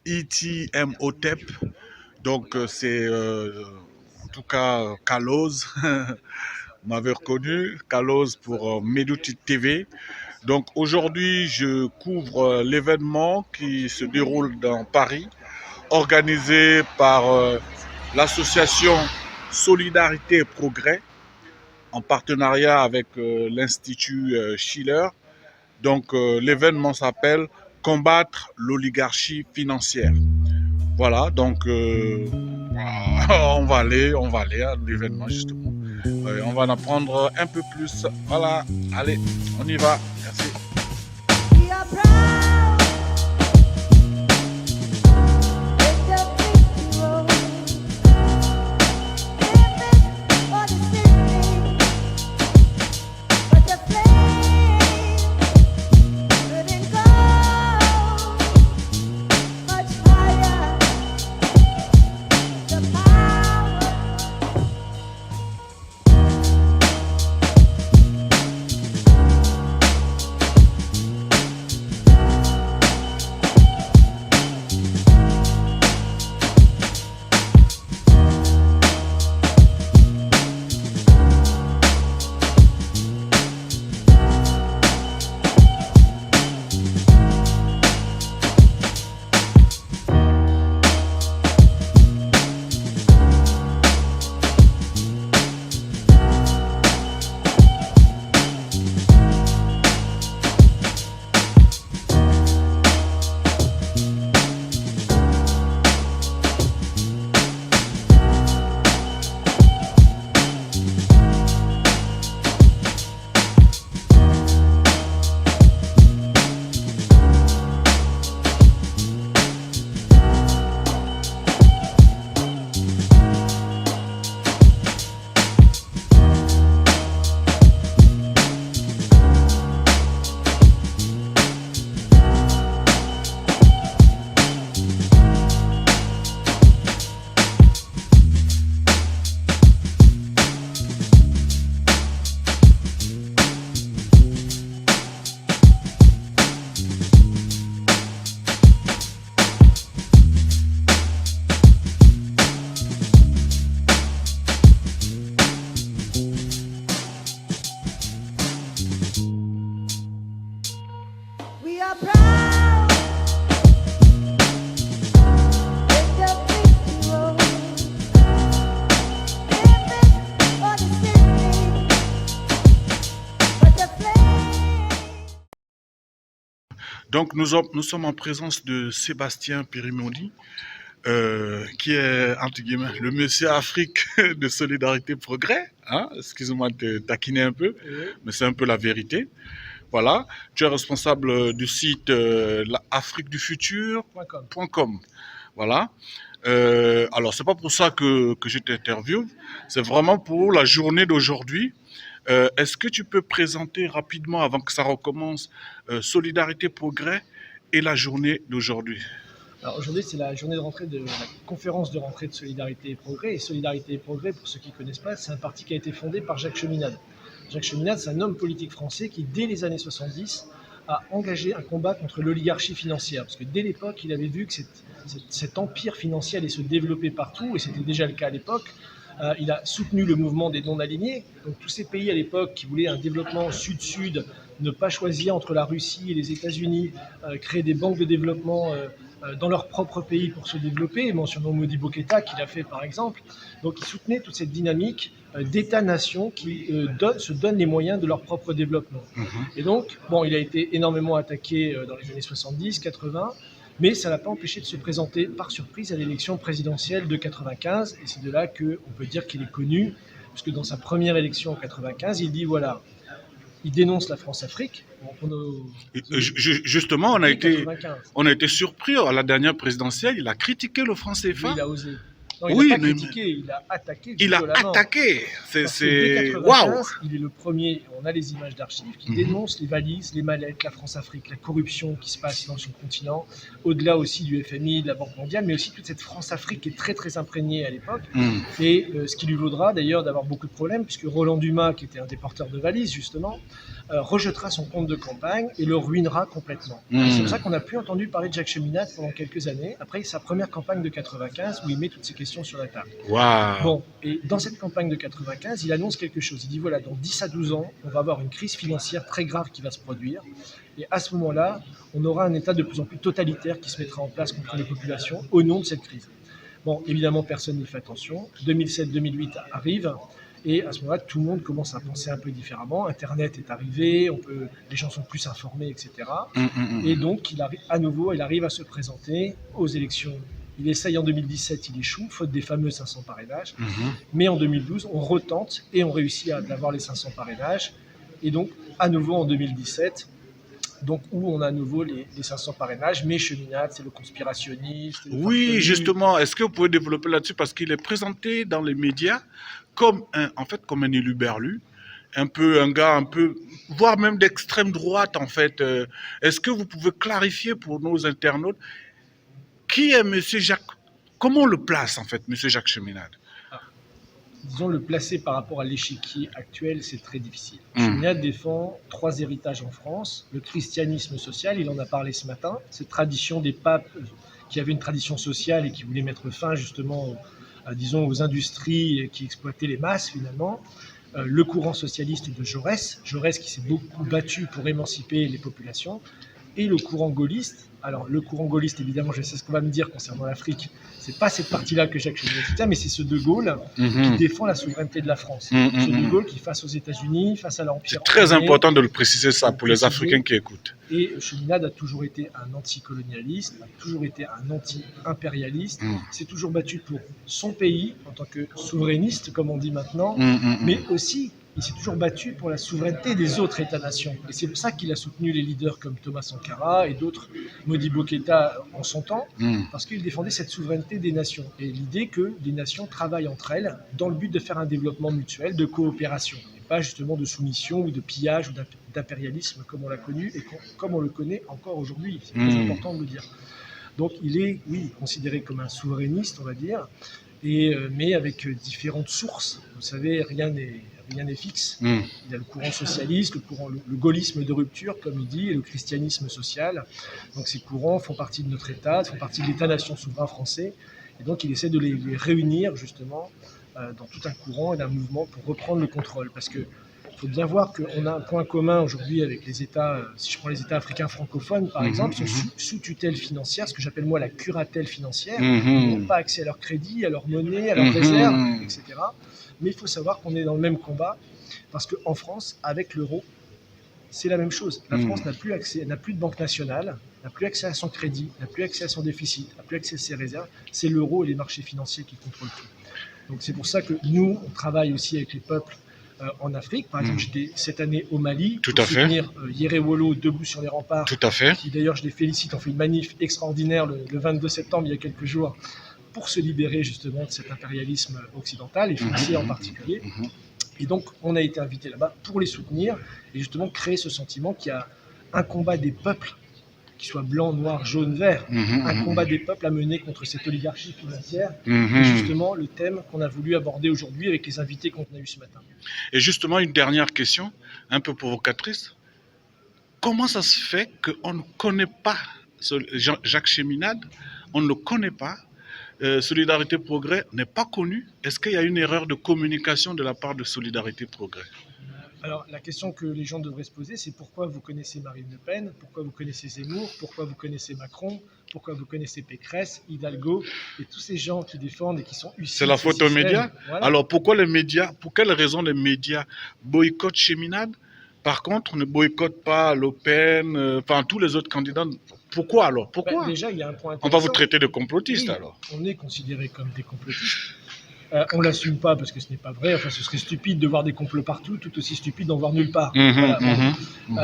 Itmhotep, donc c'est en tout cas Kaloz, vous m'avez reconnu, Kaloz pour Medouti TV. Donc aujourd'hui je couvre l'événement qui se déroule dans Paris, organisé par l'association Solidarité et Progrès en partenariat avec l'Institut Schiller. Donc l'événement s'appelle Combattre l'oligarchie financière. Voilà, donc on va aller à l'événement justement. On va en apprendre un peu plus. Voilà, allez, on y va. Merci. Donc nous sommes en présence de Sébastien Périmondi, qui est entre guillemets le monsieur Afrique de Solidarité Progrès. Hein? Excusez-moi de taquiner un peu, mais c'est un peu la vérité. Voilà, tu es responsable du site afriquedufutur.com. Voilà. Alors c'est pas pour ça que je t'interviewe, c'est vraiment pour la journée d'aujourd'hui. Est-ce que tu peux présenter rapidement, avant que ça recommence, Solidarité Progrès et la journée d'aujourd'hui? Alors aujourd'hui, c'est la journée de rentrée de la conférence de rentrée de Solidarité et Progrès. Et Solidarité et Progrès, pour ceux qui ne connaissent pas, c'est un parti qui a été fondé par Jacques Cheminade. Jacques Cheminade, c'est un homme politique français qui, dès les années 70, a engagé un combat contre l'oligarchie financière. Parce que dès l'époque, il avait vu que cet empire financier allait se développer partout, et c'était déjà le cas à l'époque. Il a soutenu le mouvement des non-alignés. Donc tous ces pays à l'époque qui voulaient un développement sud-sud, ne pas choisir entre la Russie et les États-Unis, créer des banques de développement dans leur propre pays pour se développer, mentionnons Modibo Keïta qu'il a fait par exemple. Donc il soutenait toute cette dynamique d'États-nations qui se donnent les moyens de leur propre développement. Et donc, bon, il a été énormément attaqué dans les années 70, 80, mais ça n'a pas empêché de se présenter par surprise à l'élection présidentielle de 95, et c'est de là qu'on peut dire qu'il est connu, puisque dans sa première élection en 95, il dit voilà, il dénonce la France-Afrique. Justement, on a été surpris à la dernière présidentielle, il a critiqué le franc CFA. Oui, il a osé. Non, il Oui, n'a pas mais critiqué, il a attaqué il a violemment. attaqué. Parce que dès C'est waouh. 95, il est le premier, on a les images d'archives, qui dénonce les valises, les mallettes, la France-Afrique, la corruption qui se passe dans son continent, au-delà aussi du FMI, de la Banque mondiale, mais aussi toute cette France-Afrique qui est très très imprégnée à l'époque. Et ce qui lui vaudra d'ailleurs d'avoir beaucoup de problèmes, puisque Roland Dumas, qui était un des porteurs de valises justement, rejettera son compte de campagne et le ruinera complètement. C'est pour ça qu'on n'a plus entendu parler de Jacques Cheminade pendant quelques années, après sa première campagne de 95, où il met toutes ces questions sur la table. Waouh. Bon, et dans cette campagne de 95, il annonce quelque chose. Il dit voilà, dans 10 à 12 ans, on va avoir une crise financière très grave qui va se produire. Et à ce moment-là, on aura un État de plus en plus totalitaire qui se mettra en place contre les populations au nom de cette crise. Bon, évidemment, personne n'y fait attention. 2007-2008 arrive. Et à ce moment-là, tout le monde commence à penser un peu différemment. Internet est arrivé, les gens sont plus informés, etc. Et donc, il arrive à se présenter aux élections. Il essaye en 2017, il échoue, faute des fameux 500 parrainages. Mais en 2012, on retente et on réussit à avoir les 500 parrainages. Et donc, à nouveau en 2017, donc où on a à nouveau les 500 parrainages, mais Cheminade, c'est le conspirationniste. Oui, justement, est-ce que vous pouvez développer là-dessus parce qu'il est présenté dans les médias comme comme un élu berlu, un gars voire même d'extrême droite en fait. Est-ce que vous pouvez clarifier pour nos internautes qui est Monsieur Jacques, comment on le place en fait, Monsieur Jacques Cheminade? Disons, le placer par rapport à l'échiquier actuel, c'est très difficile. Cheminade défend 3 héritages en France. Le christianisme social, il en a parlé ce matin, cette tradition des papes qui avaient une tradition sociale et qui voulaient mettre fin justement, disons, aux industries qui exploitaient les masses finalement. Le courant socialiste de Jaurès qui s'est beaucoup battu pour émanciper les populations, et le courant gaulliste. Alors, le courant gaulliste, évidemment, je sais ce qu'on va me dire concernant l'Afrique. C'est pas cette partie-là que Jacques Cheminade soutient, mais c'est ce De Gaulle qui défend la souveraineté de la France. Ce De Gaulle qui, face aux États-Unis, face à l'Empire. C'est très important de le préciser ça pour les Africains qui écoutent. Et Cheminade a toujours été un anticolonialiste, a toujours été un anti-impérialiste, s'est toujours battu pour son pays en tant que souverainiste, comme on dit maintenant, mais aussi il s'est toujours battu pour la souveraineté des autres États-nations. Et c'est pour ça qu'il a soutenu les leaders comme Thomas Sankara et d'autres, Modibo Keïta en son temps, parce qu'il défendait cette souveraineté des nations. Et l'idée que les nations travaillent entre elles dans le but de faire un développement mutuel, de coopération, et pas justement de soumission ou de pillage ou d'impérialisme comme on l'a connu et comme on le connaît encore aujourd'hui. C'est très important de le dire. Donc il est, oui, considéré comme un souverainiste, on va dire, mais avec différentes sources. Vous savez, rien n'est fixe. Il y a le courant socialiste, le gaullisme de rupture, comme il dit, et le christianisme social. Donc ces courants font partie de notre État, font partie de l'État-nation souverain français. Et donc il essaie de les réunir justement dans tout un courant et d'un mouvement pour reprendre le contrôle. Parce que il faut bien voir qu'on a un point commun aujourd'hui avec les États, si je prends les États africains francophones par exemple, sont sous tutelle financière, ce que j'appelle moi la curatelle financière. Ils n'ont pas accès à leur crédit, à leur monnaie, à leurs réserves, etc. Mais il faut savoir qu'on est dans le même combat, parce qu'en France, avec l'euro, c'est la même chose. La France n'a plus accès, n'a plus de banque nationale, n'a plus accès à son crédit, n'a plus accès à son déficit, n'a plus accès à ses réserves. C'est l'euro et les marchés financiers qui contrôlent tout. Donc c'est pour ça que nous, on travaille aussi avec les peuples en Afrique. Par exemple, j'étais cette année au Mali pour soutenir Yéré Wolo debout sur les remparts. Tout à fait. Qui d'ailleurs, je les félicite, ont fait une manif extraordinaire le 22 septembre, il y a quelques jours, pour se libérer justement de cet impérialisme occidental et français en particulier. Et donc, on a été invité là-bas pour les soutenir et justement créer ce sentiment qu'il y a un combat des peuples, qui soit blanc, noir, jaune, vert, un combat des peuples à mener contre cette oligarchie financière. Et justement, le thème qu'on a voulu aborder aujourd'hui avec les invités qu'on a eus ce matin. Et justement, une dernière question, un peu provocatrice. Comment ça se fait qu'on ne connaît pas Jacques Cheminade, on ne le connaît pas, Solidarité Progrès n'est pas connu? Est-ce qu'il y a une erreur de communication de la part de Solidarité Progrès? Alors, la question que les gens devraient se poser, c'est pourquoi vous connaissez Marine Le Pen, pourquoi vous connaissez Zemmour, pourquoi vous connaissez Macron, pourquoi vous connaissez Pécresse, Hidalgo, et tous ces gens qui défendent et qui sont issus. C'est la faute aux médias. Voilà. Alors, pourquoi les médias, pour quelles raisons les médias boycottent Cheminade? Par contre, on ne boycotte pas Le Pen, enfin tous les autres candidats. Pourquoi alors? Pourquoi Déjà, il y a un point intéressant. On va vous traiter de complotistes alors. On est considérés comme des complotistes. On l'assume pas parce que ce n'est pas vrai. Enfin, ce serait stupide de voir des complots partout, tout aussi stupide d'en voir nulle part. Voilà, bon.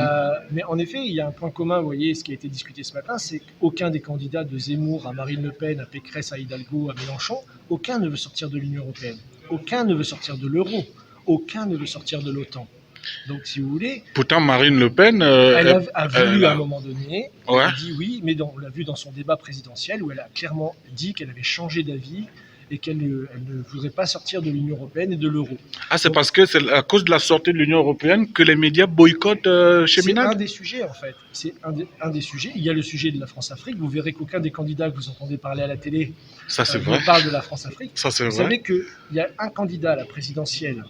Mais en effet, il y a un point commun, vous voyez, ce qui a été discuté ce matin, c'est qu'aucun des candidats de Zemmour à Marine Le Pen, à Pécresse, à Hidalgo, à Mélenchon, aucun ne veut sortir de l'Union européenne. Aucun ne veut sortir de l'euro. Aucun ne veut sortir de l'OTAN. Donc, si vous voulez, Pourtant, Marine Le Pen... elle a voulu à un moment donné, elle Ouais. a dit oui, mais on l'a vu dans son débat présidentiel où elle a clairement dit qu'elle avait changé d'avis et qu'elle ne voudrait pas sortir de l'Union européenne et de l'euro. Ah, c'est parce que c'est à cause de la sortie de l'Union européenne que les médias boycottent C'est un Cheminade? des sujets, en fait. C'est un des sujets. Il y a le sujet de la France-Afrique. Vous verrez qu'aucun des candidats que vous entendez parler à la télé Ça, c'est vrai. ne parle de la France-Afrique. Ça, c'est Vous vrai. savez qu'il y a un candidat à la présidentielle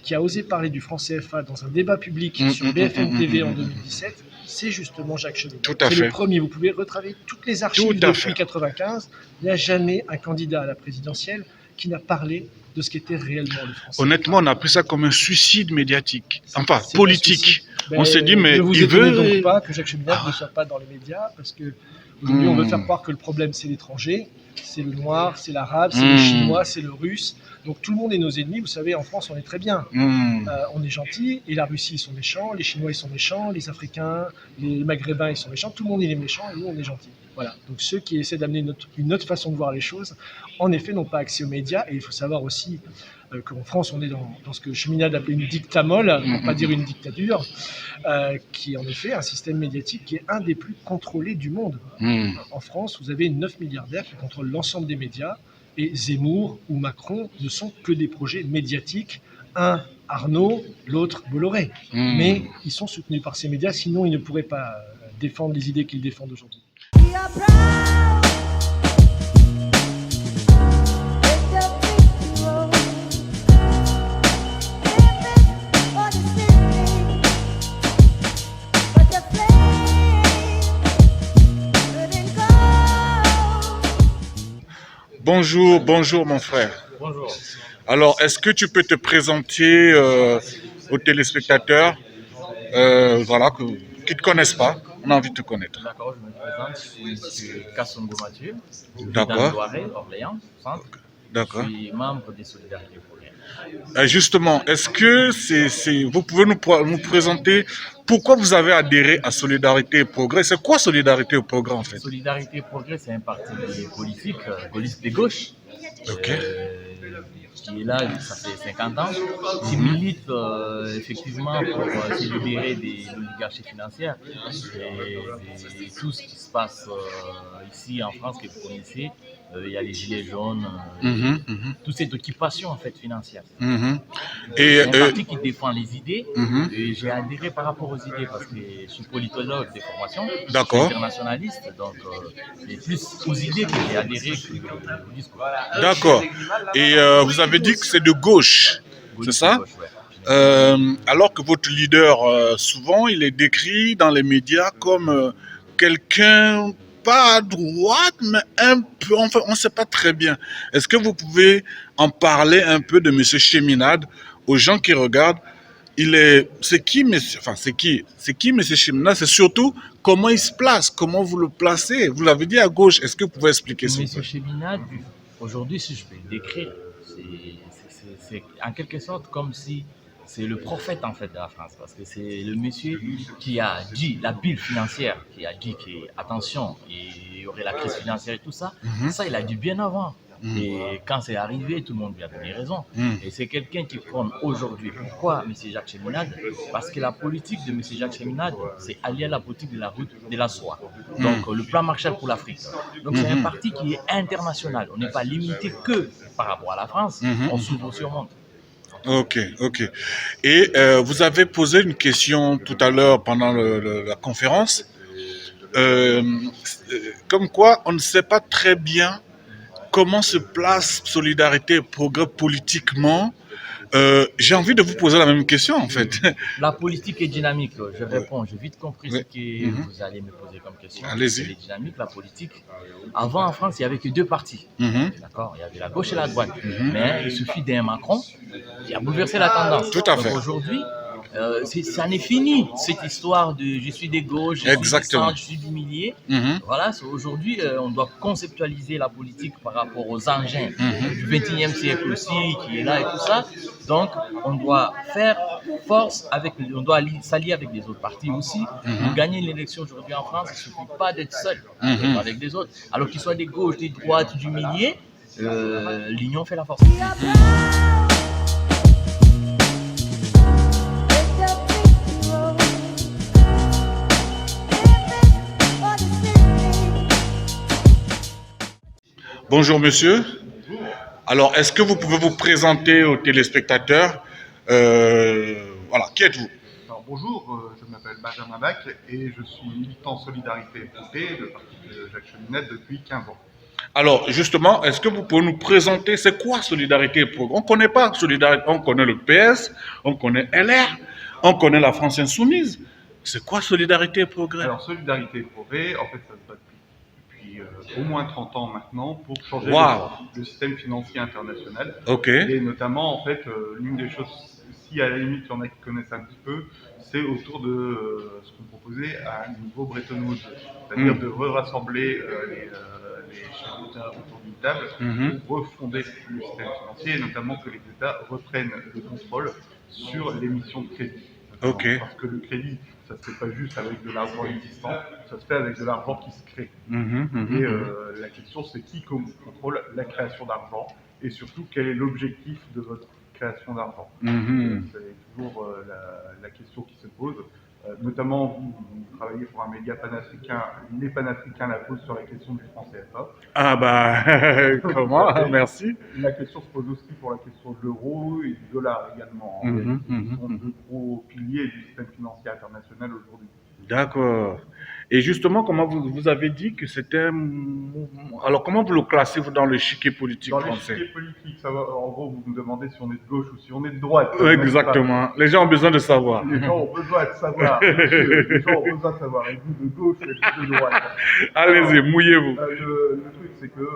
qui a osé parler du franc CFA dans un débat public sur BFM TV en 2017, c'est justement Jacques Cheminade. Tout à C'est fait. le premier. Vous pouvez retravailler toutes les Tout archives à depuis fait. 1995. Il n'y a jamais un candidat à la présidentielle qui n'a parlé de ce qu'était réellement le franc CFA. Honnêtement, on a pris ça comme un suicide médiatique. Enfin, C'est politique. pas On s'est dit, mais ne vous il étonnez veut... donc pas que Jacques Cheminade ne soit pas dans les médias, parce que aujourd'hui, on veut faire croire que le problème, c'est l'étranger, c'est le noir, c'est l'arabe, c'est le chinois, c'est le russe. Donc tout le monde est nos ennemis. Vous savez, en France, on est très bien. On est gentil, et la Russie, ils sont méchants, les Chinois, ils sont méchants, les Africains, les Maghrébins, ils sont méchants. Tout le monde, il est méchant, et nous, on est gentils. Voilà. Donc ceux qui essaient d'amener une autre façon de voir les choses, en effet, n'ont pas accès aux médias. Et il faut savoir aussi qu'en France, on est dans ce que Cheminade appelait une dictamole, pour pas dire une dictature, qui est en effet un système médiatique qui est un des plus contrôlés du monde. En France, vous avez 9 milliardaires qui contrôlent l'ensemble des médias, et Zemmour ou Macron ne sont que des projets médiatiques. Un, Arnaud, l'autre, Bolloré. Mais ils sont soutenus par ces médias, sinon ils ne pourraient pas défendre les idées qu'ils défendent aujourd'hui. We are proud. With the people. Living for the city. But the flame couldn't go. Bonjour, bonjour mon frère. Bonjour. Alors, est-ce que tu peux te présenter aux téléspectateurs voilà, qui ne te connaissent pas? On a envie de te connaître. D'accord, je me présente. Je suis Kassongo Mathieu. D'accord. Dans le Loiret, Orléans, centre. D'accord. Je suis membre des Solidarités Progrès. Justement, est-ce que vous pouvez nous présenter pourquoi vous avez adhéré à Solidarité et Progrès? C'est quoi Solidarité et Progrès en fait? Solidarité Progrès, c'est un parti politique, gaulliste de gauche. Ok. Qui est là, ça fait 50 ans, qui milite effectivement pour se libérer de l'oligarchie financière et tout ce qui se passe ici en France que vous connaissez. Il y a les gilets jaunes, toute cette occupation en fait financière. Et C'est un parti qui défend les idées et j'ai adhéré par rapport aux idées parce que je suis politologue de formation, D'accord. je suis internationaliste, donc c'est plus aux idées que j'ai adhéré que au discours. d'accord. Et vous avez dit que c'est de gauche, c'est ça? Gauche, ouais. Alors que votre leader, souvent, il est décrit dans les médias comme quelqu'un pas à droite, mais un peu, enfin, on ne sait pas très bien. Est-ce que vous pouvez en parler un peu de M. Cheminade aux gens qui regardent? C'est qui M. Cheminade? C'est surtout comment il se place, comment vous le placez. Vous l'avez dit à gauche. Est-ce que vous pouvez expliquer ça? Monsieur Cheminade, aujourd'hui, si je peux le décrire, c'est en quelque sorte comme si c'est le prophète en fait de la France, parce que c'est le monsieur qui a dit, la bulle financière, qui a dit que attention, il y aurait la crise financière et tout ça. Ça, il a dit bien avant. Et quand c'est arrivé, tout le monde lui a donné raison. Et c'est quelqu'un qui prône aujourd'hui. Pourquoi M. Jacques Cheminade? Parce que la politique de M. Jacques Cheminade, c'est allié à la politique de la route de la soie. Donc le plan Marshall pour l'Afrique. Donc c'est un parti qui est international. On n'est pas limité que par rapport à la France. On s'ouvre aussi au monde. Ok, ok. Et vous avez posé une question tout à l'heure pendant la conférence, comme quoi on ne sait pas très bien comment se place Solidarité et Progrès politiquement. J'ai envie de vous poser la même question en fait. La politique est dynamique. Je réponds, j'ai vite compris Oui. ce que vous allez me poser comme question. Allez-y. Elle est dynamique, la politique. Avant, en France, il n'y avait que deux partis. D'accord? Il y avait la gauche et la droite. Mais il suffit d'un Macron qui a bouleversé la tendance. Tout à fait. Donc aujourd'hui, Ça n'est fini, cette histoire de je suis des gauches, je suis du Exactement. centre, je suis du milieu. Mhm. Voilà, aujourd'hui, on doit conceptualiser la politique par rapport aux engins du 21e siècle aussi, qui est là et tout ça. Donc, on doit faire force on doit s'allier avec les autres partis aussi. Pour gagner l'élection aujourd'hui en France, il ne suffit pas d'être seul, avec des autres. Alors qu'ils soient des gauches, des droites, du milieu, l'union fait la force. We are proud. It's the big road. Living for the city. Bonjour monsieur. Alors, est-ce que vous pouvez vous présenter aux téléspectateurs? Voilà, qui êtes-vous? Alors bonjour, je m'appelle Benjamin Bach et je suis militant Solidarité et Progrès, le parti de Jacques Cheminade depuis 15 ans. Alors, justement, est-ce que vous pouvez nous présenter, c'est quoi Solidarité et Progrès? On ne connaît pas Solidarité, on connaît le PS, on connaît LR, on connaît la France Insoumise. C'est quoi Solidarité et Progrès? Alors Solidarité et Progrès, en fait ça se bat depuis au moins 30 ans maintenant pour changer Waouh. le système financier international. Ok. Et notamment, en fait, l'une des choses, si à la limite il y en a qui connaissent un petit peu, c'est autour de ce qu'on proposait à un niveau Bretton Woods, c'est-à-dire de rassembler les chefs d'État autour d'une table pour refonder le système financier et notamment que les États reprennent le contrôle sur l'émission de crédit. Ok. Parce que le crédit, ça se fait pas juste avec de l'argent existant, ça se fait avec de l'argent qui se crée. Et la question, c'est qui contrôle la création d'argent et surtout quel est l'objectif de votre création d'argent. C'est toujours la question qui se pose. Notamment, vous travaillez pour un média panafricain. Les panafricains la posent sur la question du franc CFA. Ah bah, comment? Merci. La question se pose aussi pour la question de l'euro et du dollar également. En réalité, qui sont deux gros piliers du système financier international aujourd'hui. D'accord. Et justement, comment vous avez dit que c'était un mouvement. Alors, comment vous le classez vous dans l'échiquier politique Dans français? l'échiquier politique, ça va, en gros, vous me demandez si on est de gauche ou si on est de droite. Exactement. Les gens ont besoin de savoir. Les gens ont besoin de savoir. Monsieur, les gens ont besoin de savoir. Êtes-vous de gauche ou êtes-vous de droite? Allez-y, mouillez-vous. Le truc, c'est que,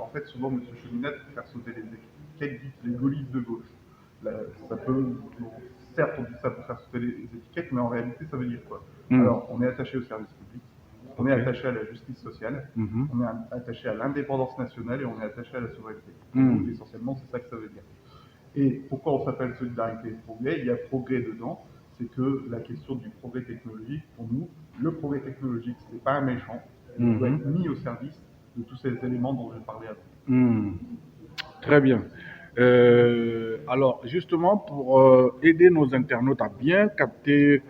en fait, souvent, M. Cheminade, pour faire sauter les étiquettes, dit les gaullistes de gauche. Là, ça peut. Certes, on dit ça pour faire sauter les étiquettes, mais en réalité, ça veut dire quoi? Alors, on est attaché au service public, on est attaché à la justice sociale, on est attaché à l'indépendance nationale et on est attaché à la souveraineté. Donc, essentiellement, c'est ça que ça veut dire. Et pourquoi on s'appelle Solidarité et Progrès? Il y a progrès dedans, c'est que la question du progrès technologique, pour nous, le progrès technologique, ce n'est pas un méchant, il doit être mis au service de tous ces éléments dont j'ai parlé avant. Très bien. Alors, justement, pour aider nos internautes à bien capter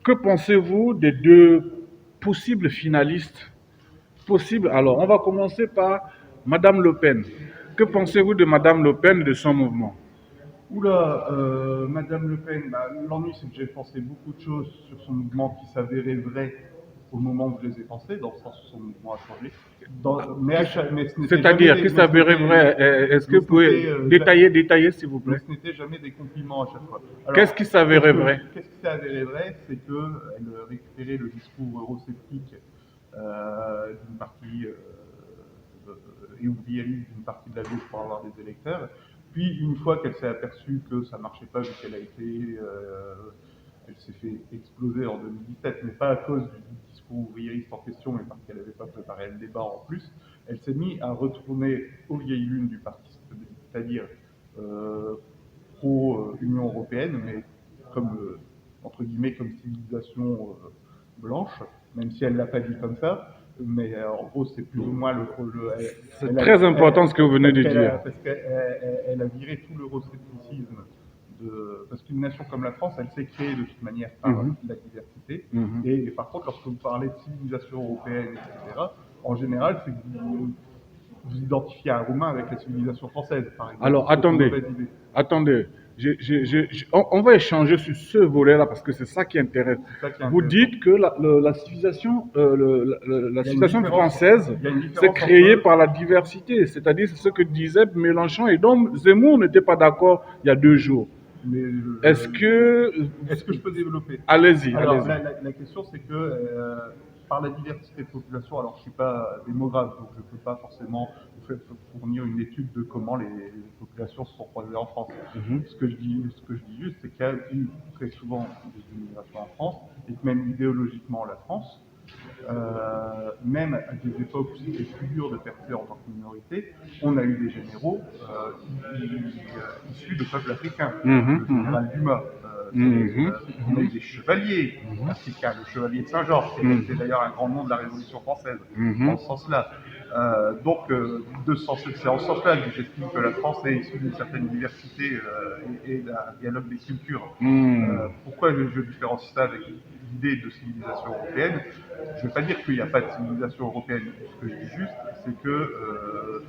que pensez-vous des deux possibles finalistes possibles? Alors, on va commencer par Madame Le Pen. Que pensez-vous de Madame Le Pen et de son mouvement? Oula, Madame Le Pen, l'ennui c'est que j'ai pensé beaucoup de choses sur son mouvement qui s'avéraient vraies au moment où je les ai pensées, dans le sens où son mouvement a changé. C'est-à-dire, qui s'avérait vrai? Est-ce que vous pouvez détailler, s'il vous Mais plaît? ce n'était jamais des compliments à chaque fois. Alors, Qu'est-ce qui s'avérait vrai? Qu'est-ce qui s'est avéré vrai? C'est qu'elle récupérait le discours eurosceptique d'une partie et ouvriériste d'une partie de la gauche pour avoir des électeurs. Puis, une fois qu'elle s'est aperçue que ça ne marchait pas, vu qu'elle a été... elle s'est fait exploser en 2017, mais pas à cause du discours ouvriériste en question, mais parce qu'elle n'avait pas préparé le débat en plus, elle s'est mise à retourner aux vieilles lunes du parti, c'est-à-dire pro-Union européenne, mais comme, entre guillemets, comme civilisation blanche, même si elle ne l'a pas dit comme ça. Mais en gros, c'est plus ou moins C'est très important ce que vous venez de dire. Parce qu'elle a viré tout l'euroscepticisme. Parce qu'une nation comme la France, elle s'est créée de toute manière par la diversité. Et par contre, lorsque vous parlez de civilisation européenne, etc., en général, c'est que vous identifiez un Roumain avec la civilisation française, par exemple. Alors, attendez. On va échanger sur ce volet-là parce que c'est ça qui intéresse. Vous dites que la civilisation, la civilisation française s'est créée par la diversité, c'est-à-dire c'est ce que disait Mélenchon et donc Zemmour n'était pas d'accord il y a 2 jours. Est-ce que je peux développer? Allez-y. Alors, la question, c'est que par la diversité de population, alors je ne suis pas démographe, donc je ne peux pas forcément fournir une étude de comment les populations se sont croisées en France. Mhm. Ce que je dis juste, c'est qu'il y a eu très souvent des immigrations en France, et que même idéologiquement la France, même à des époques où c'était plus dur de percer en tant que minorité, on a eu des généraux issus de peuples africains. Mhm, Le général Dumas. Mhm. On a eu des chevaliers africains, le chevalier de Saint-Georges, qui était d'ailleurs un grand nom de la Révolution française, dans ce sens-là. Donc, c'est en ce sens-là que j'estime que la France est issue d'une certaine diversité et d'un dialogue des cultures. Pourquoi je différencie ça avec l'idée de civilisation européenne? Je ne vais pas dire qu'il n'y a pas de civilisation européenne. Ce que je dis juste, c'est que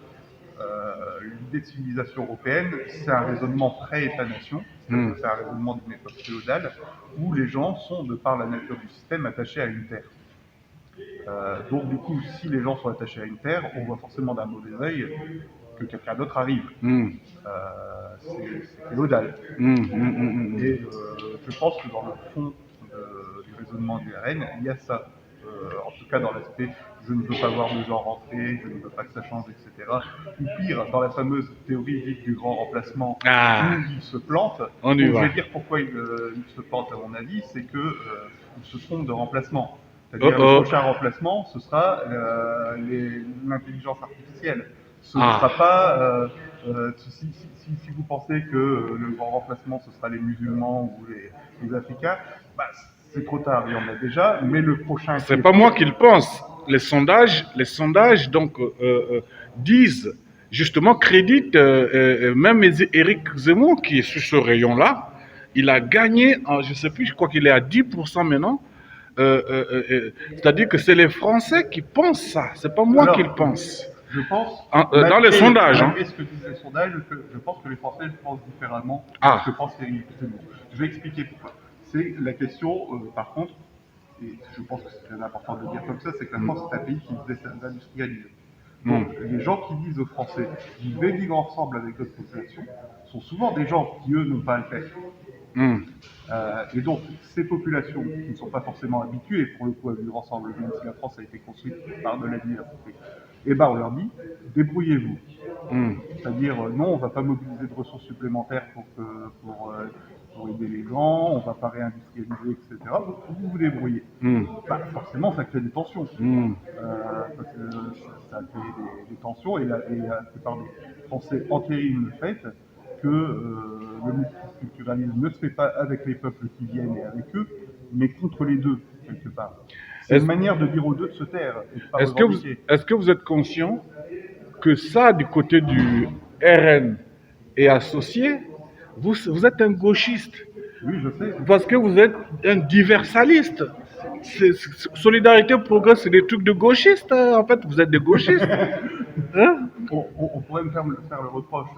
l'idée de civilisation européenne, c'est un raisonnement pré-État-nation, c'est un raisonnement d'une époque féodale, où les gens sont, de par la nature du système, attachés à une terre. Donc du coup, si les gens sont attachés à une terre, on voit forcément d'un mauvais œil que quelqu'un d'autre arrive. C'est féodal. Et je pense que dans le fond du raisonnement du RN, il y a ça. En tout cas dans l'aspect je ne veux pas voir de gens rentrer, je ne veux pas que ça change, etc. Ou pire, dans la fameuse théorie dite du grand remplacement, où il se plante. On y Donc, va. je vais dire pourquoi il se plante à mon avis, c'est que il se trompe de remplacement. C'est-à-dire le prochain remplacement, ce sera l'intelligence artificielle. Ce ne sera pas si vous pensez que le grand remplacement ce sera les musulmans ou les Africains, bah, c'est trop tard, il y en a déjà, mais le prochain... C'est pas moi qui le pense. Les sondages donc, disent, justement, créditent même Éric Zemmour, qui est sur ce rayon-là. Il a gagné, je ne sais plus, je crois qu'il est à 10% maintenant. C'est-à-dire que c'est les Français qui pensent ça. C'est pas moi qui le pense. Je pense, dans les sondages. Malgré ce que disent les sondages, je pense que les Français pensent différemment de ce que pense Éric Zemmour. Je vais expliquer pourquoi. C'est la question, par contre, et je pense que c'est très important de le dire comme ça, c'est que la France est un pays qui se désindustrialise. Donc, les gens qui disent aux Français « vous devez vivre ensemble avec votre population » sont souvent des gens qui, eux, n'ont pas le faire. Et donc, ces populations qui ne sont pas forcément habituées, pour le coup, à vivre ensemble, même si la France a été construite par de la diversité, eh ben, on leur dit « débrouillez-vous ». C'est-à-dire, non, on ne va pas mobiliser de ressources supplémentaires pour aider les gens, on ne va pas réindustrialiser, etc. Vous vous débrouillez. Bah, forcément, ça crée des tensions. Parce que ça crée des tensions et la plupart des Français entériment le fait que le multiculturalisme ne se fait pas avec les peuples qui viennent et avec eux, mais contre les deux, quelque part. C'est une manière de dire aux deux de se taire et de pas revendiquer. Est-ce que vous êtes conscient que ça, du côté du RN et associé, vous êtes un gauchiste? Oui, je sais. Parce que vous êtes un diversaliste. Solidarité, progrès, c'est des trucs de gauchistes. En fait, vous êtes des gauchistes. Hein? On pourrait me faire le reproche.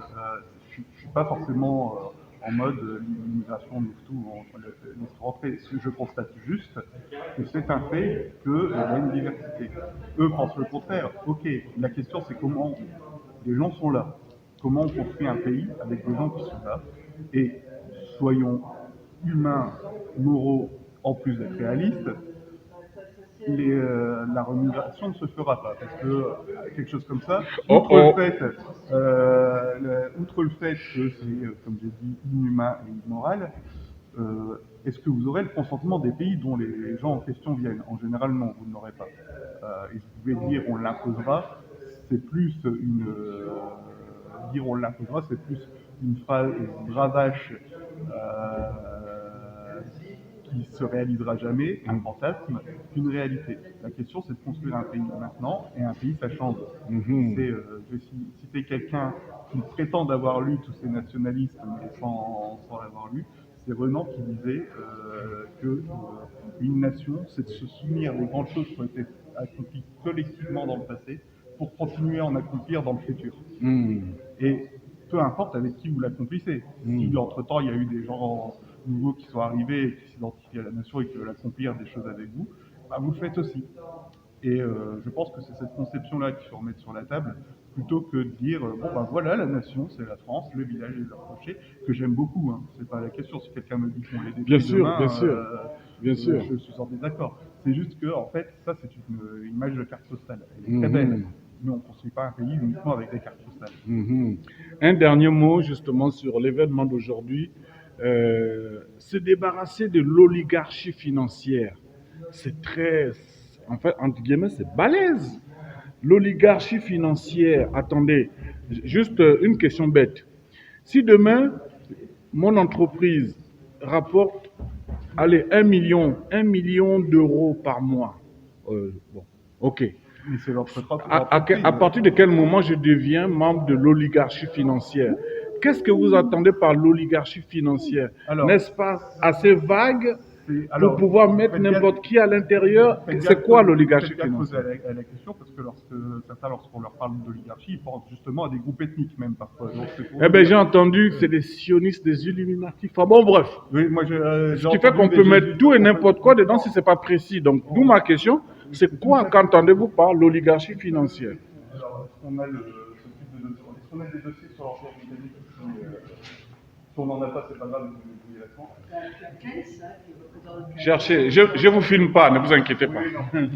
Je ne suis pas forcément en mode l'immigration, nous tout, laisse rentrer. Je constate juste que c'est un fait qu'il y a une diversité. Eux pensent le contraire. Ok, la question c'est comment les gens sont là. Comment on construit un pays avec des gens qui sont là. Et soyons humains, moraux, en plus d'être réalistes, la remigration ne se fera pas. Parce que quelque chose comme ça, outre le fait que c'est, comme j'ai dit, inhumain et immoral, est-ce que vous aurez le consentement des pays dont les gens en question viennent? En général, non, vous ne l'aurez pas. Et vous pouvez dire on l'imposera, c'est plus dire on l'imposera, c'est plus une phrase bravache qui se réalisera jamais, un fantasme, qu'une réalité. La question, c'est de construire un pays maintenant, et un pays, ça change. Je vais citer quelqu'un qui prétend avoir lu tous ces nationalistes, mais sans l'avoir lu. C'est Renan qui disait qu'une nation, c'est de se souvenir des grandes choses qui ont été accomplies collectivement dans le passé pour continuer à en accomplir dans le futur. Et peu importe avec qui vous l'accomplissez. Si entre-temps, il y a eu des gens nouveaux qui sont arrivés et qui s'identifient à la nation et qui veulent accomplir des choses avec vous, bah, vous le faites aussi. Et je pense que c'est cette conception-là qu'il faut remettre sur la table, plutôt que de dire, bon bah voilà, la nation, c'est la France, le village est rapproché, que j'aime beaucoup, hein. C'est pas la question, si quelqu'un me dit qu'on les détruit demain, bien sûr. Je suis en désaccord. C'est juste que, en fait, ça c'est une image de carte postale, elle est très belle, mais on ne construit pas un pays uniquement avec des cartes postales. Mhm. Un dernier mot justement sur l'événement d'aujourd'hui. Se débarrasser de l'oligarchie financière, c'est très, en fait, entre guillemets, c'est balèze. L'oligarchie financière, attendez, juste une question bête. Si demain, mon entreprise rapporte, allez, 1 million d'euros par mois, bon, ok. Mais c'est votre propre À partir de quel moment je deviens membre de l'oligarchie financière? Qu'est-ce que vous attendez par l'oligarchie financière? Alors, N'est-ce pas assez vague c'est- pour alors, pouvoir mettre faites gaffe- n'importe qui à l'intérieur? faites C'est gaffe- quoi l'oligarchie faites gaffe financière? à la question, parce que certains, lorsqu'on leur parle d'oligarchie, ils pensent justement à des groupes ethniques même parfois. Donc, c'est pour Eh vous bien, dire- j'ai entendu que c'est des sionistes, des illuminatifs. Enfin bon, bref. Oui, moi, Ce qui fait qu'on peut mettre tout et n'importe quoi dedans si c'est pas précis. Donc, d'où ma question, c'est quoi qu'entendez-vous par l'oligarchie financière? Alors, est-ce qu'on a ce type de dossier? Est-ce qu'on a des dossiers sur l'ordre britannique si on n'en a pas, c'est pas grave, vous la France. Cherchez, je vous filme pas, ne vous inquiétez pas. Oui, non.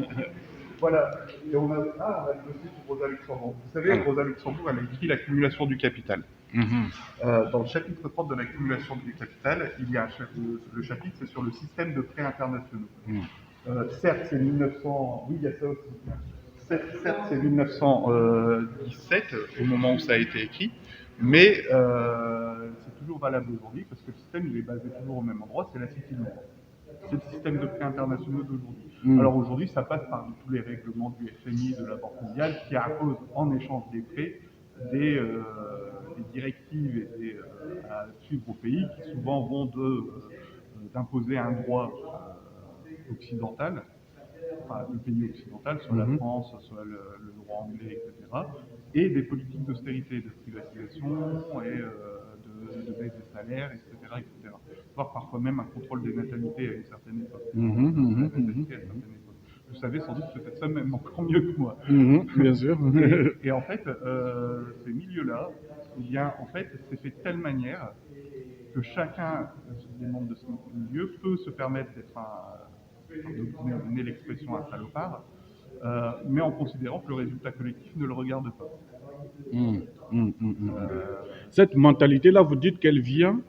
Voilà. Et on a le dossier sur Rosa Luxembourg. Vous savez, Rosa Luxembourg, elle a écrit l'accumulation du capital. Mhm. Dans le chapitre 30 de l'accumulation du capital, il y a le chapitre, c'est sur le système de prêts internationaux. Certes, c'est 1900. Oui, il y a ça aussi. Certes, c'est 1917 au moment où ça a été écrit, mais c'est toujours valable aujourd'hui parce que le système il est basé toujours au même endroit, c'est la City de Londres. C'est le système de prêts internationaux d'aujourd'hui. Alors aujourd'hui, ça passe par tous les règlements du FMI, de la Banque mondiale, qui imposent en échange des prêts des directives et à suivre au pays qui souvent vont d'imposer un droit occidental, enfin le pays occidental, soit la France, soit le droit anglais, etc., et des politiques d'austérité, de privatisation et de baisse des salaires, etc., etc. Voire parfois même un contrôle des natalités à une certaine époque. Vous savez sans doute peut-être ça même encore mieux que moi. Bien sûr. Et en fait, ces milieux-là, eh bien, en fait, c'est fait de telle manière que chacun des membres de ce milieu peut se permettre d'être de donner l'expression un salopard, mais en considérant que le résultat collectif ne le regarde pas. Cette mentalité-là, vous dites qu'elle vient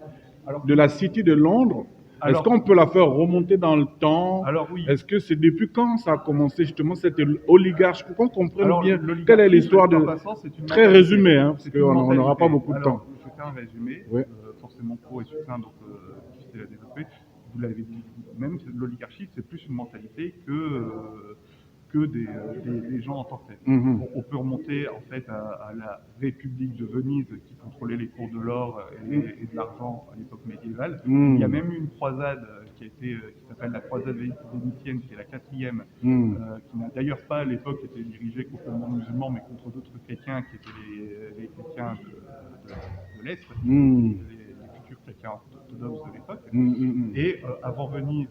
de la City de Londres. Est-ce qu'on peut la faire remonter dans le temps? Alors oui. Est-ce que c'est depuis quand ça a commencé justement cette oligarchie? Pour qu'on comprenne Alors, bien l'oligarchie, quelle est l'histoire en de... passant, c'est une Très mentalité. résumé, hein, parce C'est une qu'on n'aura mentalité. pas beaucoup de Alors, temps. je fais un résumé, Oui. forcément court et succinct, donc difficile à développer. Vous l'avez dit vous-même, l'oligarchie, c'est plus une mentalité que des gens en tant que tels. On peut remonter en fait à la République de Venise qui contrôlait les cours de l'or et de l'argent à l'époque médiévale. Il y a même eu une croisade qui s'appelle la croisade vénitienne, qui est la 4e, qui n'a d'ailleurs pas à l'époque été dirigée contre le monde musulman, mais contre d'autres chrétiens qui étaient les chrétiens de l'Est, les futurs chrétiens orthodoxes de l'époque. Et avant Venise,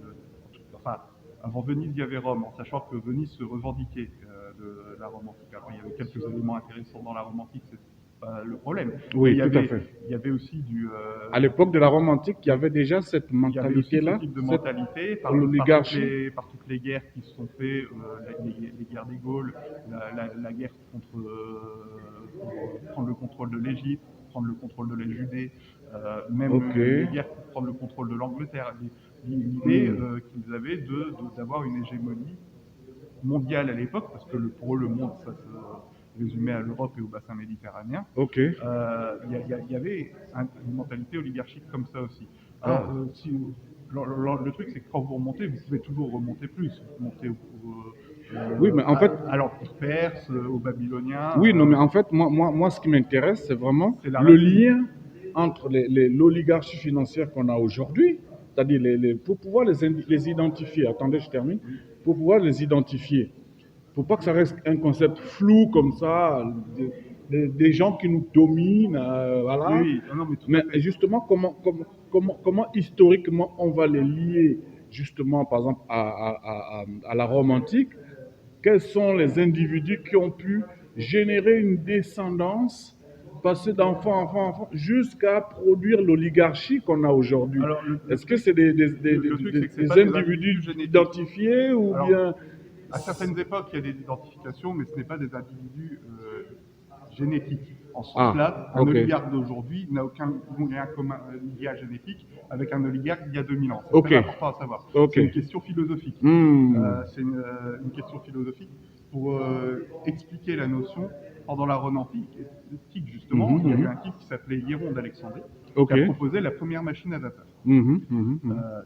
il y avait Rome, en sachant que Venise se revendiquait de la Rome antique. Alors, il y avait quelques éléments intéressants dans la Rome antique, c'est pas le problème. Oui, il y tout avait, à fait. Il y avait aussi À l'époque de la Rome antique, il y avait déjà cette il y avait aussi ce mentalité-là. type de mentalité par l'oligarchie. par toutes les guerres qui se sont faites, les guerres des Gaules, la guerre pour prendre le contrôle de l'Égypte, prendre le contrôle de la Judée, même les guerres pour prendre le contrôle de l'Angleterre. L'idée qu'ils avaient d'avoir une hégémonie mondiale à l'époque, parce que pour eux le monde ça se résumait à l'Europe et au bassin méditerranéen. Il y avait une mentalité oligarchique comme ça aussi. Alors, le truc c'est que quand vous remontez, vous pouvez toujours remonter plus. Vous montez oui, mais en fait, à l'Empire perse, aux Babyloniens. Oui, non, mais en fait, moi, ce qui m'intéresse, c'est vraiment le lien entre l'oligarchie financière qu'on a aujourd'hui, c'est-à-dire pour pouvoir les identifier. Attendez, je termine. Pour pouvoir les identifier, il ne faut pas que ça reste un concept flou comme ça, des gens qui nous dominent, voilà. Oui, non, mais justement, comment historiquement on va les lier, justement, par exemple, à la Rome antique? Quels sont les individus qui ont pu générer une descendance, passer d'enfant en enfant, jusqu'à produire l'oligarchie qu'on a aujourd'hui? Est-ce que c'est des individus identifiés ou bien... À certaines époques, il y a des identifications, mais ce n'est pas des individus génétiques. En ce Ah, sens-là, un ok. oligarque d'aujourd'hui n'a aucun lien commun, lien génétique avec un oligarque d'il y a 2000 ans. C'est Ok. très important à savoir. Ok. C'est une question philosophique. C'est une question philosophique pour expliquer la notion. Pendant la Rome antique, justement, il y a eu un type qui s'appelait Hieron d'Alexandrie, Ok. qui a proposé la première machine à vapeur.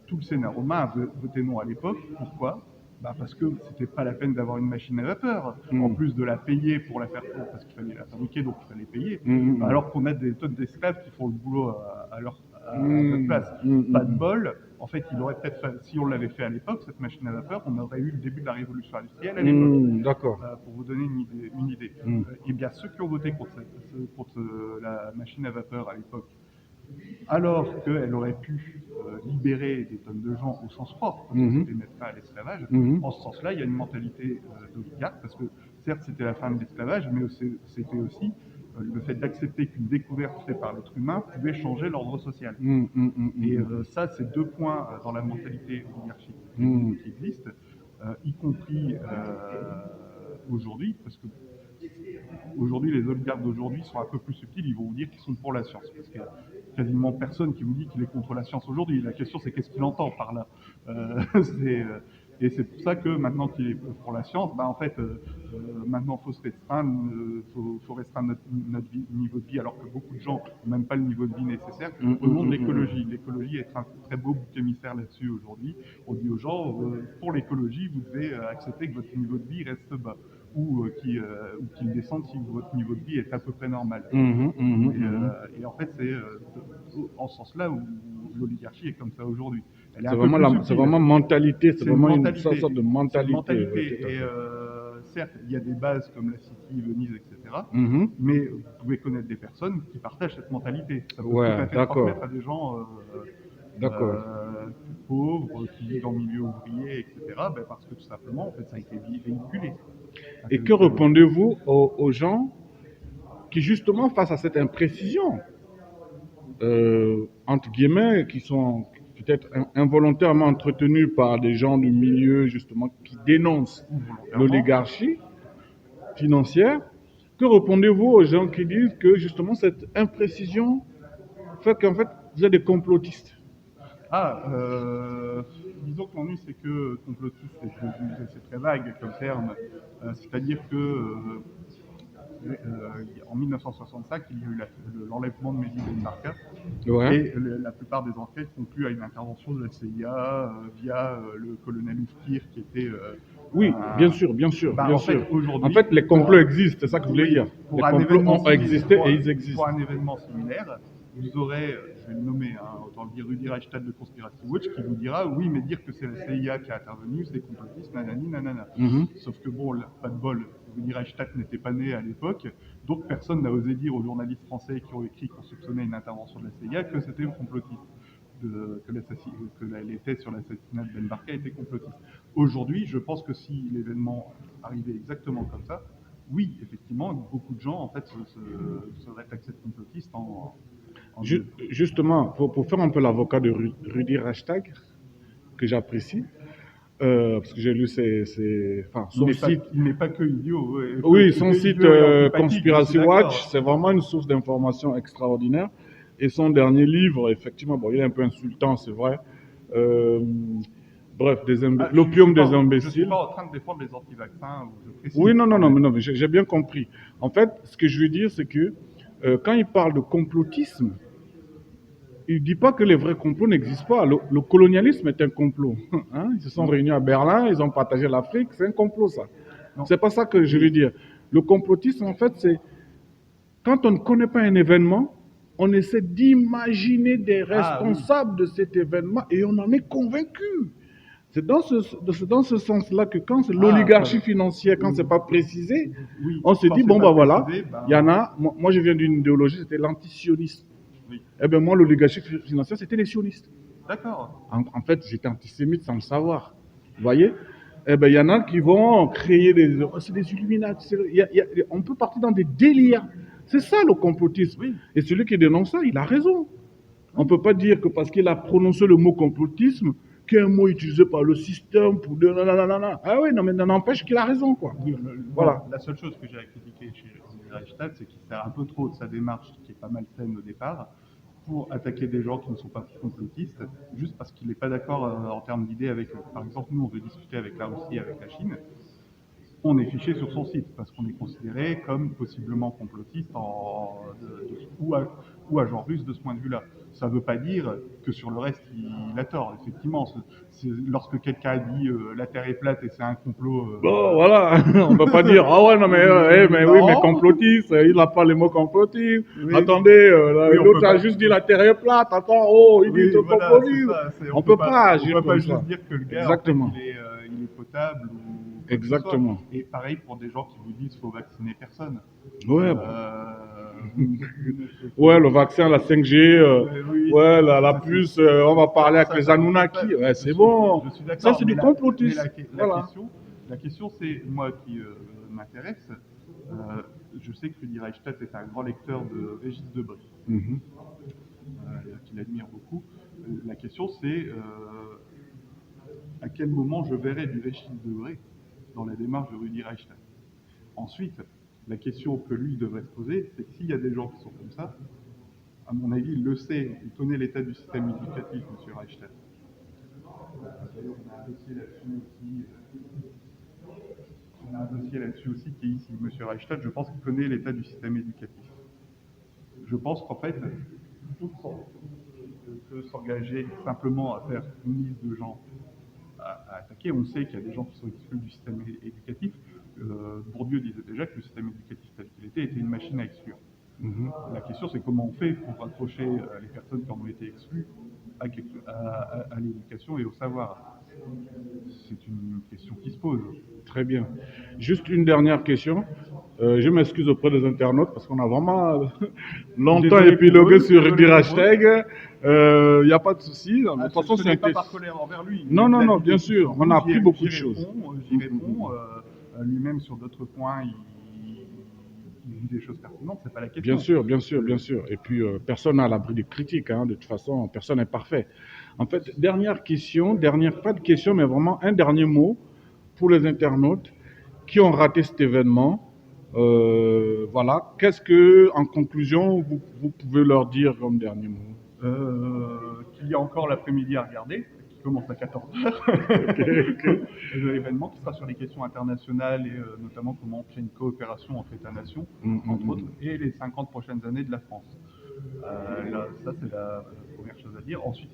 Tout le Sénat romain a voté non à l'époque. Pourquoi? Parce que c'était pas la peine d'avoir une machine à vapeur, en plus de la payer pour la faire, parce qu'il fallait la fabriquer, donc il fallait payer, alors qu'on a des tonnes d'esclaves qui font le boulot à notre place. Pas de bol. En fait, il aurait peut-être, si on l'avait fait à l'époque, cette machine à vapeur, on aurait eu le début de la révolution industrielle à l'époque. D'accord. Pour vous donner une idée. Eh bien, ceux qui ont voté contre la machine à vapeur à l'époque, alors qu'elle aurait pu libérer des tonnes de gens au sens propre, parce que c'était mettre fin à l'esclavage, en ce sens-là, il y a une mentalité d'oligarque, parce que certes, c'était la fin de l'esclavage, mais c'était aussi le fait d'accepter qu'une découverte faite par l'être humain pouvait changer l'ordre social. Et ça, c'est deux points dans la mentalité oligarchique qui existe, y compris aujourd'hui, parce que aujourd'hui, les oligarques d'aujourd'hui sont un peu plus subtils, ils vont vous dire qu'ils sont pour la science, parce qu'il y a quasiment personne qui vous dit qu'il est contre la science aujourd'hui. La question, c'est qu'est-ce qu'il entend par là. Et c'est pour ça que maintenant qu'il est pour la science, en fait, maintenant il faut se restreindre, faut restreindre notre niveau de vie, alors que beaucoup de gens n'ont même pas le niveau de vie nécessaire. Au nom de l'écologie, l'écologie est un très beau bouc émissaire là-dessus aujourd'hui. On dit aux gens, pour l'écologie, vous devez accepter que votre niveau de vie reste bas, ou qu'il descende si votre niveau de vie est à peu près normal. Et en fait, c'est en ce sens-là où l'oligarchie est comme ça aujourd'hui. C'est vraiment mentalité, c'est vraiment une sorte de mentalité. C'est une mentalité. Et certes, il y a des bases comme la City, Venise, etc. Mais vous pouvez connaître des personnes qui partagent cette mentalité. Ça peut tout à fait transmettre à des gens pauvres, qui vivent en milieu ouvrier, etc. Parce que tout simplement, en fait, ça a été véhiculé. Et que répondez-vous aux gens qui, justement, face à cette imprécision, entre guillemets, qui sont peut-être involontairement entretenus par des gens du milieu, justement, qui dénoncent l'oligarchie financière, que répondez-vous aux gens qui disent que, justement, cette imprécision fait qu'en fait, vous êtes des complotistes? Disons que l'ennui, c'est que complotiste, c'est très vague comme terme. C'est-à-dire que en 1965, il y a eu l'enlèvement de Mehdi Ben Barka, et la plupart des enquêtes concluent à une intervention de la CIA via le colonel Oufkir, qui était... oui, bien sûr. En fait, les complots existent, c'est ça que je voulais dire. Les complots ont existé et ils existent. Pour un événement similaire, vous aurez, je vais le nommer, autant le dire, Rudi Reichstadt de Conspiracy Watch, qui vous dira, oui, mais dire que c'est la CIA qui a intervenu, c'est complotiste, nanani, nanana. Sauf que bon, là, pas de bol, Rudi Reichstadt n'était pas né à l'époque, donc personne n'a osé dire aux journalistes français qui ont écrit qu'on soupçonnait une intervention de la CIA que c'était complotiste. Que les thèses sur l'assassinat de Ben Barka étaient complotistes. Aujourd'hui, je pense que si l'événement arrivait exactement comme ça, oui, effectivement, beaucoup de gens en fait seraient taxés de complotistes Justement, pour faire un peu l'avocat de Rudi Reichstadt, que j'apprécie, parce que j'ai lu son site. Il n'est pas que idiot. Oui, son site Conspiracy Watch, c'est vraiment une source d'information extraordinaire. Et son dernier livre, effectivement, il est un peu insultant, c'est vrai. Bref, l'opium des imbéciles. Je ne suis pas en train de défendre les anti-vaccins. Oui, non, j'ai bien compris. En fait, ce que je veux dire, c'est que quand il parle de complotisme, il ne dit pas que les vrais complots n'existent pas. Le colonialisme est un complot. Ils se sont réunis à Berlin, ils ont partagé l'Afrique, c'est un complot, ça. C'est pas ça que je veux dire. Le complotisme, en fait, c'est quand on ne connaît pas un événement, on essaie d'imaginer des responsables de cet événement et on en est convaincu. C'est dans ce sens-là que quand c'est l'oligarchie financière, quand c'est pas précisé, on se dit, voilà, il y en a, moi je viens d'une idéologie, c'était l'antisionisme. Eh bien moi, l'oligarchie financière, c'était les sionistes. D'accord. En fait, j'étais antisémite sans le savoir. Vous voyez? Eh bien, il y en a qui vont créer c'est des Illuminati. On peut partir dans des délires. C'est ça le complotisme. Oui. Et celui qui dénonce ça, il a raison. On ne peut pas dire que parce qu'il a prononcé le mot complotisme, qu'un mot utilisé par le système pour dire nanana. Ah oui, non, mais n'empêche qu'il a raison, quoi. Voilà. La seule chose que j'ai à critiquer chez Reichstadt, c'est qu'il sert un peu trop de sa démarche, qui est pas mal saine au départ, pour attaquer des gens qui ne sont pas complotistes, juste parce qu'il n'est pas d'accord en termes d'idées avec eux. Par exemple, nous, on veut discuter avec la Russie, avec la Chine. On est fiché sur son site parce qu'on est considéré comme possiblement complotiste ou agent russe de ce point de vue-là. Ça ne veut pas dire que sur le reste, il a tort. Effectivement, lorsque quelqu'un a dit la Terre est plate et c'est un complot... Bon, voilà, on ne peut pas dire, ah ouais, non, mais oui, mais complotiste, il n'a pas les mots complotiste. Oui. Attendez, Oui, on l'autre peut a pas- juste dit la Terre est plate, attends, oh, il dit voilà, complotiste. c'est ça, On peut pas agir on peut pas comme juste ça. dire que le gars, Exactement. en fait, il est potable ou quoi que ce Exactement. soit. Et pareil pour des gens qui vous disent qu'il faut vacciner personne. Ouais, Euh, ouais, le vaccin, la 5G, oui, ouais, la ça, puce, on va parler avec ça, les ça, Anunnaki, ça, ouais, je c'est suis- bon. Je suis d'accord. Ça, c'est mais du la- complotisme. mais Voilà. la question, c'est moi qui m'intéresse. Je sais que Rudy Reichstadt est un grand lecteur de Régis Debray, Mhm. qu'il admire beaucoup. La question, c'est à quel moment je verrai du Régis Debray dans la démarche de Rudy Reichstadt. Ensuite, la question que lui devrait se poser, c'est que s'il y a des gens qui sont comme ça, à mon avis, il le sait, il connaît l'état du système éducatif, M. Reichstadt. D'ailleurs, on a un dossier là-dessus aussi. On a un dossier là-dessus aussi qui est ici. M. Reichstadt, je pense qu'il connaît l'état du système éducatif. Je pense qu'en fait, plutôt que s'engager simplement à faire une liste de gens à attaquer, on sait qu'il y a des gens qui sont exclus du système éducatif. Bourdieu disait déjà que le système éducatif tel qu'il était une machine à exclure. La question, c'est comment on fait pour rapprocher les personnes qui en ont été exclues à l'éducation et au savoir. C'est une question qui se pose. Très bien. Juste une dernière question. Je m'excuse auprès des internautes parce qu'on a vraiment longtemps Désolé épilogué pour eux, sur désolé Rudy pour eux. Reichstag. Il n'y a pas de souci. De toute façon, Ce c'est n'est pas un par colère envers lui. Non, Il non, a non, dit bien des sûr. choses. On a J'y appris ré- beaucoup de j'y choses. réponds, J'y réponds. Lui-même, sur d'autres points, il dit des choses pertinentes. C'est pas la question. Bien sûr, bien sûr, bien sûr. Et puis, personne n'a à l'abri des critiques. Hein. De toute façon, personne n'est parfait. En fait, dernière question, pas de question, mais vraiment un dernier mot pour les internautes qui ont raté cet événement. Voilà. Qu'est-ce que, en conclusion, vous pouvez leur dire comme dernier mot? Qu'il y a encore l'après-midi à regarder, qui commence à 14h. L'événement qui sera sur les questions internationales et notamment comment on crée une coopération entre États-nations, entre autres, et les 50 prochaines années de la France. Là, ça, c'est la première chose à dire. Ensuite,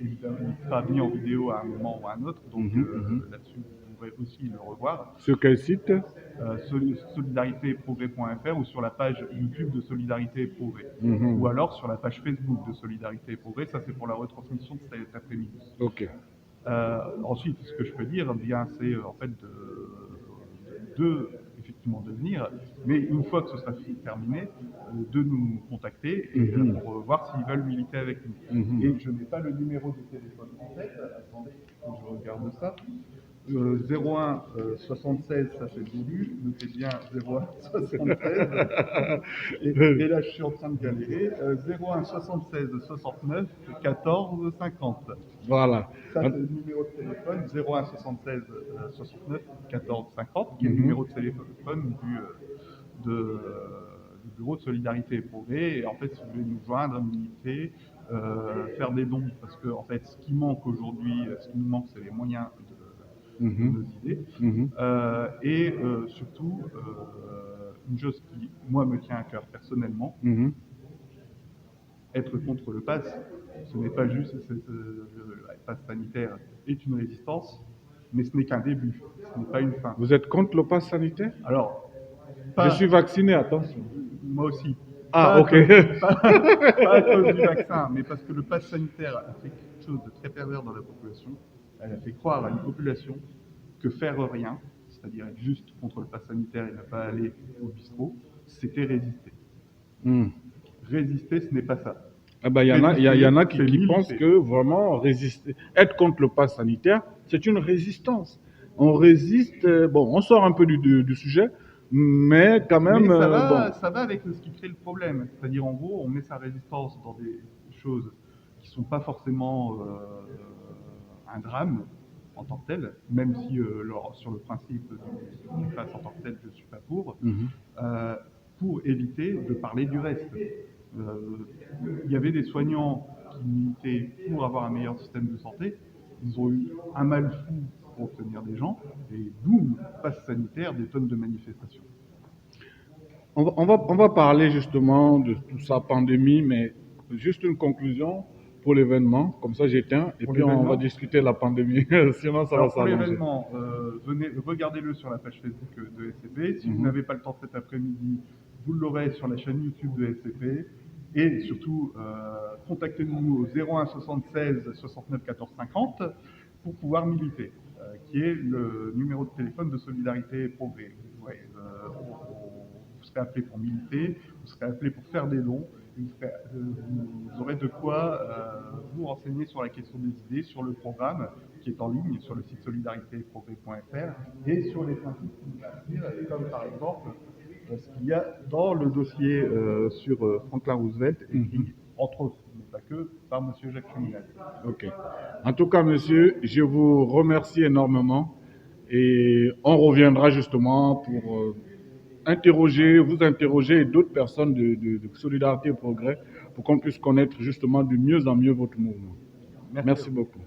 évidemment, il sera mis en vidéo à un moment ou à un autre, donc là-dessus, vous pourrez aussi le revoir. Sur quel site? Solidaritéetprogrès.fr ou sur la page YouTube de Solidarité et Progrès. Ou alors sur la page Facebook de Solidarité et Progrès. Ça, c'est pour la retransmission de cet après-midi. Ok. Ensuite, ce que je peux dire, bien, c'est en fait effectivement de venir, mais une fois que ce sera terminé, de nous contacter et pour voir s'ils veulent militer avec nous. Et je n'ai pas le numéro de téléphone en tête. Attendez, faut que je regarde ça. 01 76, ça c'est le début, notez bien 01 76, et là je suis en train de galérer, 01 76 69 14 50. Voilà. Ça c'est le numéro de téléphone, 01 76 69 14 50, qui est le numéro de téléphone du bureau de Solidarité et Progrès, et en fait si vous voulez nous joindre, militer, faire des dons, parce que en fait ce qui manque aujourd'hui, ce qui nous manque c'est les moyens de nos idées. Et surtout, une chose qui, moi, me tient à cœur personnellement, être contre le pass, ce n'est pas juste, le pass sanitaire est une résistance, mais ce n'est qu'un début, ce n'est pas une fin. Vous êtes contre le pass sanitaire? Alors, Je suis vacciné, attention. moi aussi. Ah, Pas ok. pas à cause du vaccin, mais parce que le pass sanitaire a fait quelque chose de très pervers dans la population. Elle a fait croire à une population que faire rien, c'est-à-dire être juste contre le pass sanitaire et ne pas aller au bistrot, c'était résister. Résister, ce n'est pas ça. Ah ben, il y en a qui C'est pensent militer. que vraiment résister, être contre le pass sanitaire, c'est une résistance. On résiste, bon, on sort un peu du sujet, mais quand même, Mais bon. ça va avec ce qui crée le problème. C'est-à-dire, en gros, on met sa résistance dans des choses qui ne sont pas forcément un drame en tant que tel, même si sur le principe du pass en tant que tel, je ne suis pas pour éviter de parler du reste. Il y avait des soignants qui militaient pour avoir un meilleur système de santé. Ils ont eu un mal fou pour obtenir des gens, et boum, passe sanitaire, des tonnes de manifestations. On va parler justement de tout ça, pandémie, mais juste une conclusion pour l'événement, comme ça j'éteins, et Pour puis on l'événement va discuter de la pandémie, sinon ça va Alors, pour s'allonger. l'événement, regardez-le sur la page Facebook de SCP. Si vous n'avez pas le temps cet après-midi, vous l'aurez sur la chaîne YouTube de SCP. Et surtout, contactez-nous au 01 76 69 14 50 pour pouvoir militer, qui est le numéro de téléphone de Solidarité et Progrès. Ouais, vous serez appelé pour militer, vous serez appelé pour faire des dons, et vous aurez de quoi vous renseigner sur la question des idées, sur le programme qui est en ligne sur le site solidaritéprogrès.fr et sur les principes qui nous inspirent, comme par exemple ce qu'il y a dans le dossier sur Franklin Roosevelt, écrit entre autres, mais pas que, par M. Jacques Cheminade. Ok. En tout cas, monsieur, je vous remercie énormément et on reviendra justement pour vous interroger et d'autres personnes de Solidarité et Progrès pour qu'on puisse connaître justement de mieux en mieux votre mouvement. Merci beaucoup.